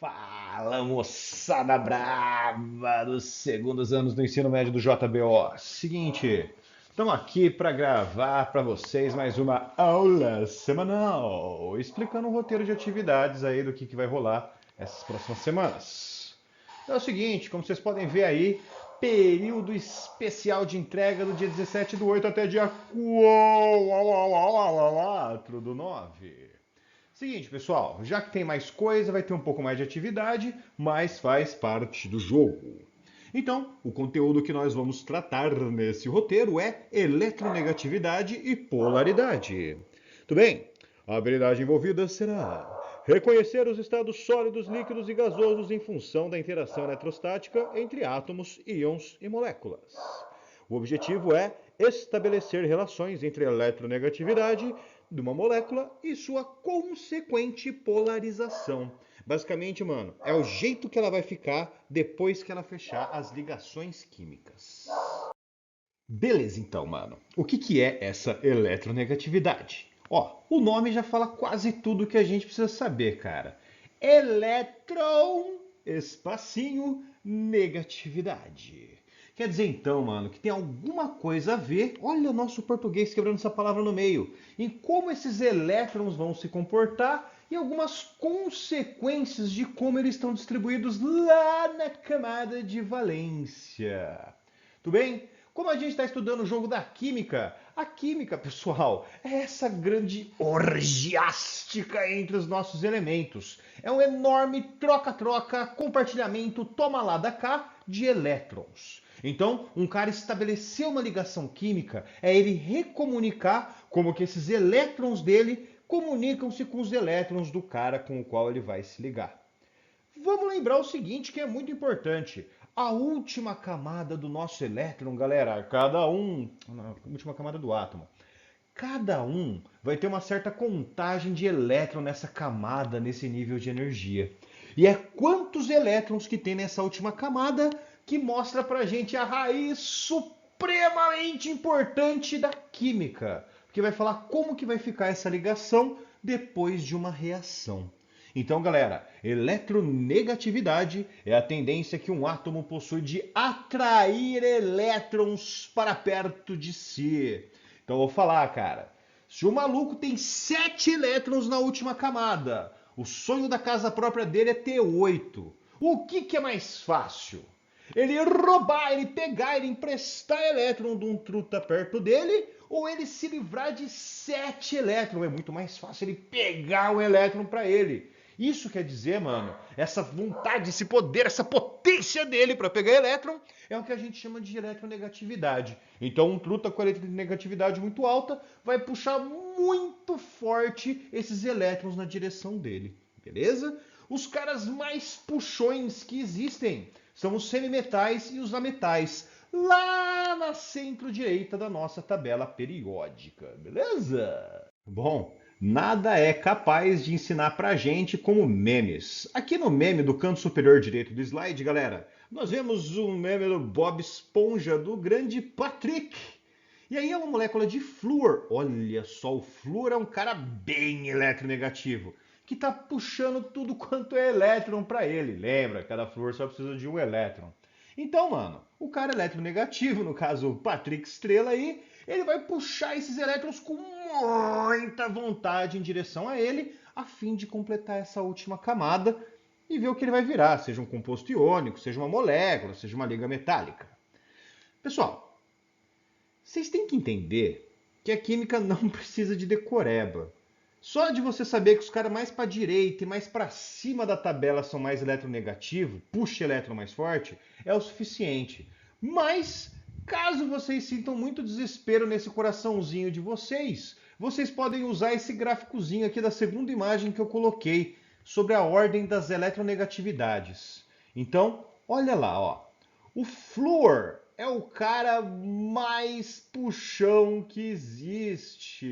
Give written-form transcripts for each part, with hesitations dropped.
Fala, moçada brava dos segundos anos do ensino médio do JBO. Seguinte, estamos aqui para gravar para vocês mais uma aula semanal, explicando um roteiro de atividades aí do que vai rolar essas próximas semanas. Então é o seguinte, como vocês podem ver aí, período especial de entrega do dia 17 do 8 até dia 4 do 9. Seguinte, pessoal, já que tem mais coisa, vai ter um pouco mais de atividade, mas faz parte do jogo. Então, o conteúdo que nós vamos tratar nesse roteiro é eletronegatividade e polaridade. Tudo bem? A habilidade envolvida será reconhecer os estados sólidos, líquidos e gasosos em função da interação eletrostática entre átomos, íons e moléculas. O objetivo é estabelecer relações entre a eletronegatividade de uma molécula e sua consequente polarização. Basicamente, mano, é o jeito que ela vai ficar depois que ela fechar as ligações químicas. Beleza, então, mano. O que é essa eletronegatividade? Ó, o nome já fala quase tudo que a gente precisa saber, cara. Elétron, espacinho, negatividade. Quer dizer então, mano, que tem alguma coisa a ver, olha o nosso português quebrando essa palavra no meio, em como esses elétrons vão se comportar e algumas consequências de como eles estão distribuídos lá na camada de valência. Tudo bem? Como a gente está estudando o jogo da química, a química, pessoal, é essa grande orgiástica entre os nossos elementos. É um enorme troca-troca, compartilhamento, toma lá da cá de elétrons. Então, um cara estabelecer uma ligação química é ele recomunicar como que esses elétrons dele comunicam-se com os elétrons do cara com o qual ele vai se ligar. Vamos lembrar o seguinte, que é muito importante. A última camada do nosso elétron, galera, cada um, a última camada do átomo, cada um vai ter uma certa contagem de elétron nessa camada, nesse nível de energia. E é quantos elétrons que tem nessa última camada que mostra pra gente a raiz supremamente importante da química, porque vai falar como que vai ficar essa ligação depois de uma reação. Então, galera, eletronegatividade é a tendência que um átomo possui de atrair elétrons para perto de si. Então, eu vou falar, cara. Se o maluco tem 7 elétrons na última camada, o sonho da casa própria dele é ter 8. O que é mais fácil? Ele roubar, ele pegar, ele emprestar elétron de um truta perto dele, ou ele se livrar de 7 elétrons? É muito mais fácil ele pegar o elétron para ele. Isso quer dizer, mano, essa vontade, esse poder, essa potência dele para pegar elétron é o que a gente chama de eletronegatividade. Então, um truta com eletronegatividade muito alta vai puxar muito forte esses elétrons na direção dele, beleza? Os caras mais puxões que existem são os semimetais e os ametais, lá na centro-direita da nossa tabela periódica, beleza? Bom, nada é capaz de ensinar pra gente como memes. Aqui no meme do canto superior direito do slide, galera, nós vemos um meme do Bob Esponja do grande Patrick. E aí é uma molécula de flúor. Olha só, o flúor é um cara bem eletronegativo, que tá puxando tudo quanto é elétron para ele. Lembra, cada flúor só precisa de um elétron. Então, mano, o cara eletronegativo, no caso o Patrick Estrela aí, ele vai puxar esses elétrons com muita vontade em direção a ele, a fim de completar essa última camada e ver o que ele vai virar, seja um composto iônico, seja uma molécula, seja uma liga metálica. Pessoal, vocês têm que entender que a química não precisa de decoreba. Só de você saber que os caras mais para direita e mais para cima da tabela são mais eletronegativo, puxa elétron mais forte, é o suficiente. Mas, caso vocês sintam muito desespero nesse coraçãozinho de vocês, vocês podem usar esse gráficozinho aqui da segunda imagem que eu coloquei sobre a ordem das eletronegatividades. Então, olha lá, ó. O flúor é o cara mais puxão que existe.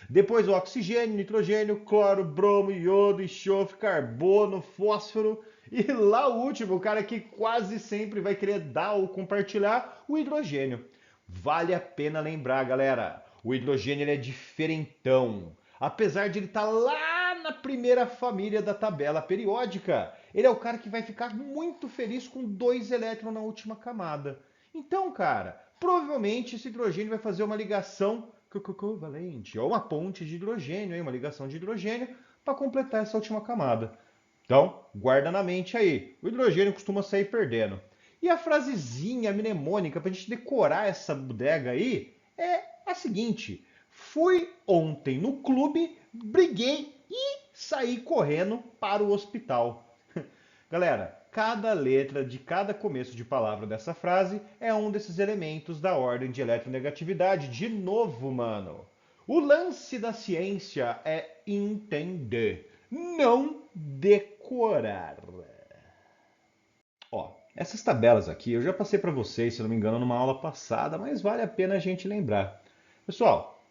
Depois o oxigênio, nitrogênio, cloro, bromo, iodo, enxofre, carbono, fósforo. E lá o último, o cara que quase sempre vai querer dar ou compartilhar, o hidrogênio. Vale a pena lembrar, galera, o hidrogênio ele é diferentão. Apesar de ele estar lá na primeira família da tabela periódica. Ele é o cara que vai ficar muito feliz com 2 elétrons na última camada. Então, cara, provavelmente esse hidrogênio vai fazer uma ligação covalente, ou uma ponte de hidrogênio, uma ligação de hidrogênio, para completar essa última camada. Então, guarda na mente aí. O hidrogênio costuma sair perdendo. E a frasezinha mnemônica para a gente decorar essa bodega aí é a seguinte: fui ontem no clube, briguei e saí correndo para o hospital. Galera, cada letra de cada começo de palavra dessa frase é um desses elementos da ordem de eletronegatividade. De novo, mano. O lance da ciência é entender, não decorar. Ó, essas tabelas aqui eu já passei para vocês, se não me engano, numa aula passada, mas vale a pena a gente lembrar. Pessoal,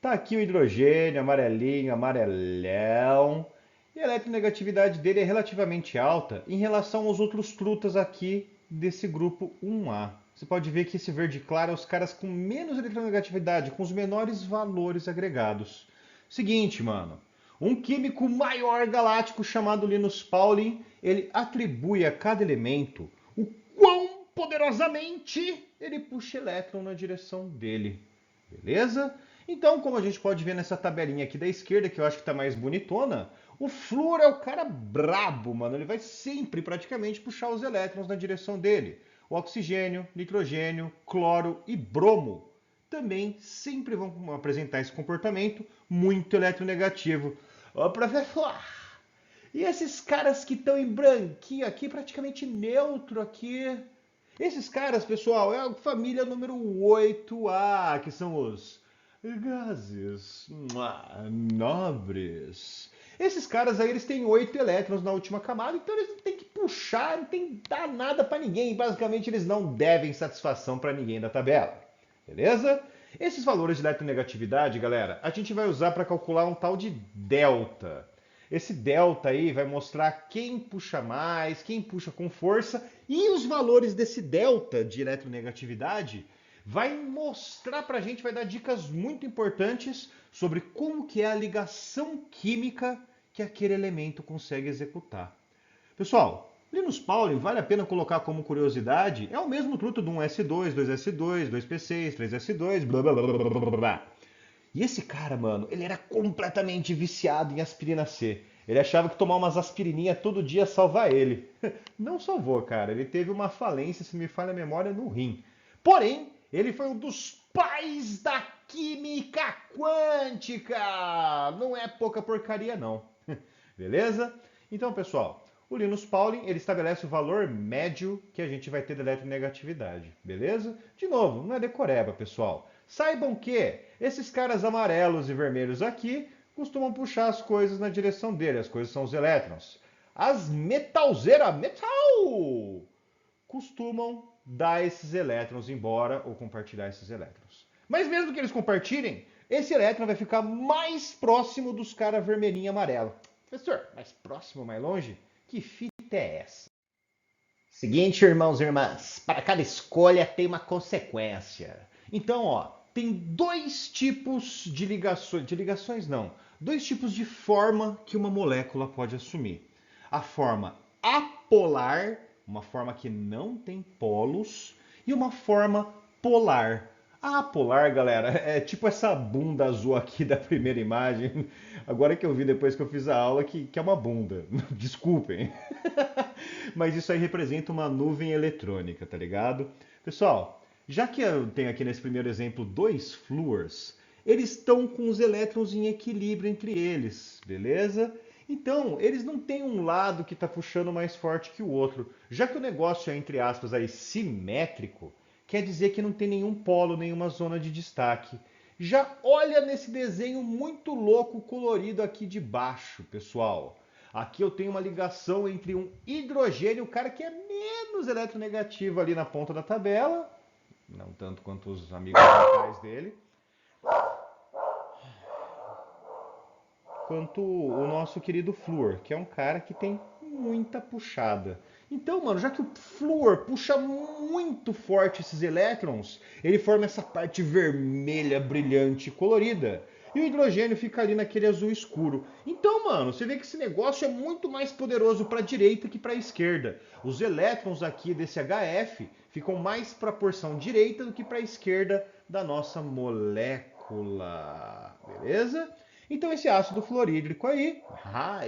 tá aqui o hidrogênio, amarelinho, amarelão. E a eletronegatividade dele é relativamente alta em relação aos outros trutas aqui desse grupo 1A. Você pode ver que esse verde claro é os caras com menos eletronegatividade, com os menores valores agregados. Seguinte, mano. Um químico maior galáctico chamado Linus Pauling, ele atribui a cada elemento o quão poderosamente ele puxa elétron na direção dele. Beleza? Então, como a gente pode ver nessa tabelinha aqui da esquerda, que eu acho que está mais bonitona, o flúor é o cara brabo, mano. Ele vai sempre, praticamente, puxar os elétrons na direção dele. O oxigênio, nitrogênio, cloro e bromo também sempre vão apresentar esse comportamento muito eletronegativo. Ô, professor, e esses caras que estão em branquinho aqui, praticamente neutro aqui? Esses caras, pessoal, é a família número 8A, que são os gases nobres. Esses caras aí, eles têm 8 elétrons na última camada, então eles não têm que puxar, não tem que dar nada para ninguém. Basicamente, eles não devem satisfação para ninguém da tabela. Beleza? Esses valores de eletronegatividade, galera, a gente vai usar para calcular um tal de delta. Esse delta aí vai mostrar quem puxa mais, quem puxa com força, e os valores desse delta de eletronegatividade vai mostrar para a gente, vai dar dicas muito importantes sobre como que é a ligação química que aquele elemento consegue executar. Pessoal, Linus Pauling, vale a pena colocar como curiosidade, é o mesmo truto de um S2, 2S2, 2P6, 3S2, blá blá blá blá blá. E esse cara, mano, ele era completamente viciado em aspirina C. Ele achava que tomar umas aspirininhas todo dia ia salvar ele. Não salvou, cara. Ele teve uma falência, se me falha a memória, no rim. Porém, ele foi um dos pais da química quântica. Não é pouca porcaria, não. Beleza? Então, pessoal, o Linus Pauling, ele estabelece o valor médio que a gente vai ter da eletronegatividade. Beleza? De novo, não é decoreba, pessoal. Saibam que esses caras amarelos e vermelhos aqui costumam puxar as coisas na direção dele. As coisas são os elétrons. As metalzeiras, metal, costumam dar esses elétrons embora ou compartilhar esses elétrons. Mas mesmo que eles compartilhem, esse elétron vai ficar mais próximo dos caras vermelhinho e amarelo. Professor, mais próximo, mais longe? Que fita é essa? Seguinte, irmãos e irmãs, para cada escolha tem uma consequência. Então, ó, tem 2 tipos de ligações não, 2 tipos de forma que uma molécula pode assumir. A forma apolar, uma forma que não tem polos, e uma forma polar. A apolar, galera, é tipo essa bunda azul aqui da primeira imagem. Agora que eu vi depois que eu fiz a aula que é uma bunda. Desculpem. Mas isso aí representa uma nuvem eletrônica, tá ligado? Pessoal, já que eu tenho aqui nesse primeiro exemplo 2 flúors, eles estão com os elétrons em equilíbrio entre eles, beleza? Então, eles não têm um lado que está puxando mais forte que o outro. Já que o negócio é, entre aspas, aí, simétrico, quer dizer que não tem nenhum polo, nenhuma zona de destaque. Já olha nesse desenho muito louco colorido aqui de baixo, pessoal. Aqui eu tenho uma ligação entre um hidrogênio, o cara que é menos eletronegativo ali na ponta da tabela, não tanto quanto os amigos atrás dele, quanto o nosso querido flúor, que é um cara que tem muita puxada. Então, mano, já que o flúor puxa muito forte esses elétrons, ele forma essa parte vermelha, brilhante, colorida. e o hidrogênio fica ali naquele azul escuro. Então, mano, você vê que esse negócio é muito mais poderoso para a direita que para a esquerda. Os elétrons aqui desse HF ficam mais para a porção direita do que para a esquerda da nossa molécula. Beleza? Então esse ácido fluorídrico aí,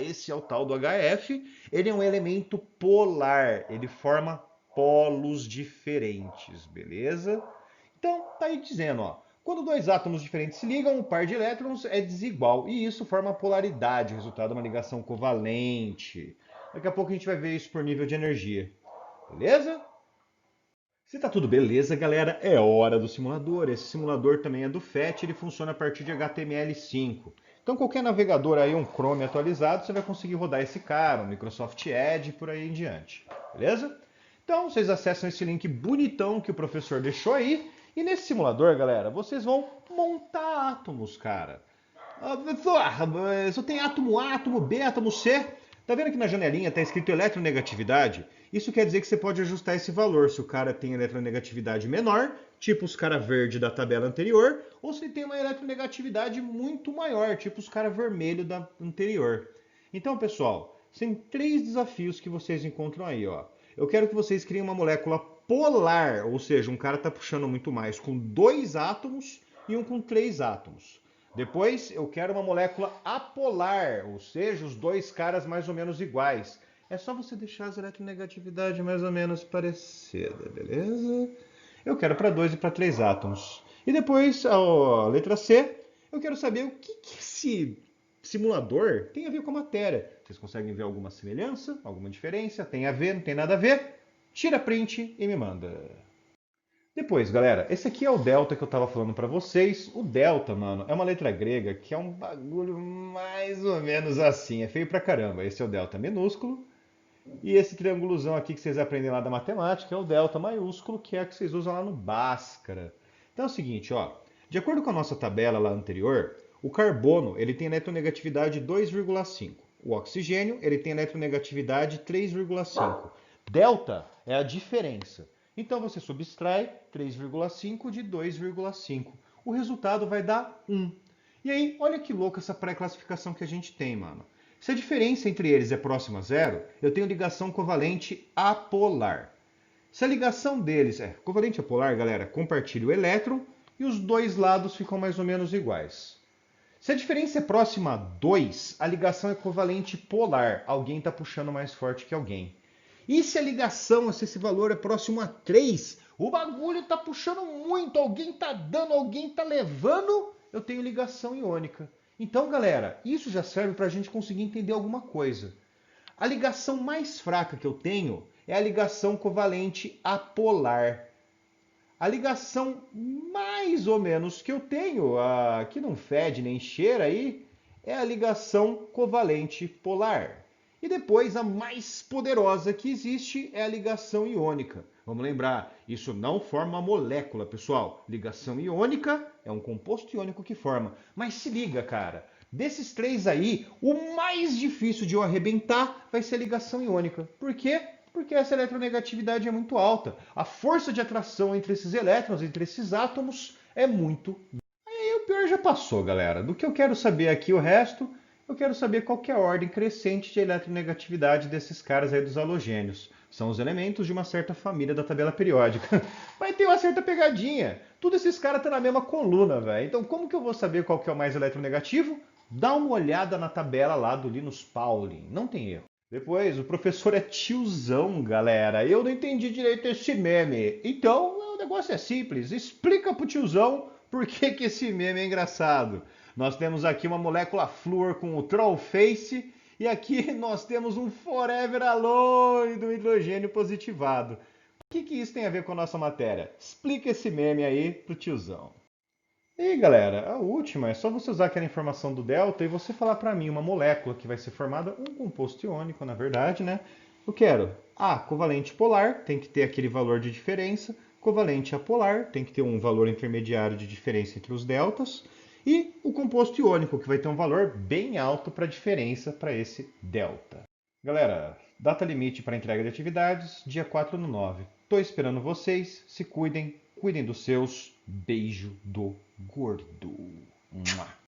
esse é o tal do HF, ele é um elemento polar, ele forma polos diferentes, beleza? Então, tá aí dizendo, ó, quando dois átomos diferentes se ligam, o par de elétrons é desigual e isso forma polaridade, resultado de uma ligação covalente. Daqui a pouco a gente vai ver isso por nível de energia, beleza? Se tá tudo beleza, galera, é hora do simulador. Esse simulador também é do FET, ele funciona a partir de HTML5. Então qualquer navegador aí, um Chrome atualizado, você vai conseguir rodar esse cara, um Microsoft Edge, por aí em diante. Beleza? Então vocês acessam esse link bonitão que o professor deixou aí. E nesse simulador, galera, vocês vão montar átomos, cara. Só tem átomo A, átomo B, átomo C. Tá vendo que na janelinha está escrito eletronegatividade? Isso quer dizer que você pode ajustar esse valor se o cara tem eletronegatividade menor, tipo os cara verde da tabela anterior, ou se ele tem uma eletronegatividade muito maior, tipo os cara vermelho da anterior. Então, pessoal, tem 3 desafios que vocês encontram aí, ó. Eu quero que vocês criem uma molécula polar, ou seja, um cara está puxando muito mais com 2 átomos e um com 3 átomos. Depois eu quero uma molécula apolar, ou seja, os 2 caras mais ou menos iguais. É só você deixar as eletronegatividades mais ou menos parecidas, beleza? Eu quero para 2 e para 3 átomos. E depois, a letra C, eu quero saber o que esse simulador tem a ver com a matéria. Vocês conseguem ver alguma semelhança, alguma diferença? Tem a ver, não tem nada a ver? Tira print e me manda. Depois, galera, esse aqui é o delta que eu tava falando pra vocês. O delta, mano, é uma letra grega que é um bagulho mais ou menos assim. É feio pra caramba. Esse é o delta minúsculo. E esse triângulozão aqui que vocês aprendem lá da matemática é o delta maiúsculo, que é o que vocês usam lá no Bhaskara. Então é o seguinte, ó. De acordo com a nossa tabela lá anterior, o carbono ele tem eletronegatividade 2,5. O oxigênio ele tem eletronegatividade 3,5. Delta é a diferença. Então você subtrai 3,5 de 2,5. O resultado vai dar 1. E aí, olha que louca essa pré-classificação que a gente tem, mano. Se a diferença entre eles é próxima a zero, eu tenho ligação covalente apolar. Se a ligação deles é covalente apolar, galera, compartilha o elétron e os dois lados ficam mais ou menos iguais. Se a diferença é próxima a 2, a ligação é covalente polar. Alguém está puxando mais forte que alguém. E se a ligação, se esse valor é próximo a 3, o bagulho está puxando muito, alguém está dando, alguém está levando, eu tenho ligação iônica. Então, galera, isso já serve para a gente conseguir entender alguma coisa. A ligação mais fraca que eu tenho é a ligação covalente apolar. A ligação mais ou menos que eu tenho, que não fede nem cheira aí, é a ligação covalente polar. E depois a mais poderosa que existe é a ligação iônica. Vamos lembrar, isso não forma uma molécula, pessoal. Ligação iônica é um composto iônico que forma. Mas se liga, cara, desses 3 aí, o mais difícil de eu arrebentar vai ser a ligação iônica. Por quê? Porque essa eletronegatividade é muito alta. A força de atração entre esses elétrons, entre esses átomos, é muito. Aí o pior já passou, galera. Do que eu quero saber aqui o resto, eu quero saber qual que é a ordem crescente de eletronegatividade desses caras aí dos halogênios. São os elementos de uma certa família da tabela periódica. Mas tem uma certa pegadinha. Todos esses caras estão na mesma coluna, velho. Então como que eu vou saber qual que é o mais eletronegativo? Dá uma olhada na tabela lá do Linus Pauling. Não tem erro. Depois, o professor é tiozão, galera. Eu não entendi direito esse meme. Então, o negócio é simples. Explica pro tiozão por que esse meme é engraçado. Nós temos aqui uma molécula flúor com o troll face e aqui nós temos um forever alone do hidrogênio positivado. O que isso tem a ver com a nossa matéria? Explica esse meme aí pro tiozão. E galera, a última é só você usar aquela informação do delta e você falar para mim uma molécula que vai ser formada, um composto iônico, na verdade, né? Eu quero covalente polar, tem que ter aquele valor de diferença, covalente apolar, tem que ter um valor intermediário de diferença entre os deltas, e o composto iônico, que vai ter um valor bem alto para a diferença para esse delta. Galera, data limite para entrega de atividades, dia 4/9. Tô esperando vocês, se cuidem, cuidem dos seus. Beijo do gordo. Mua.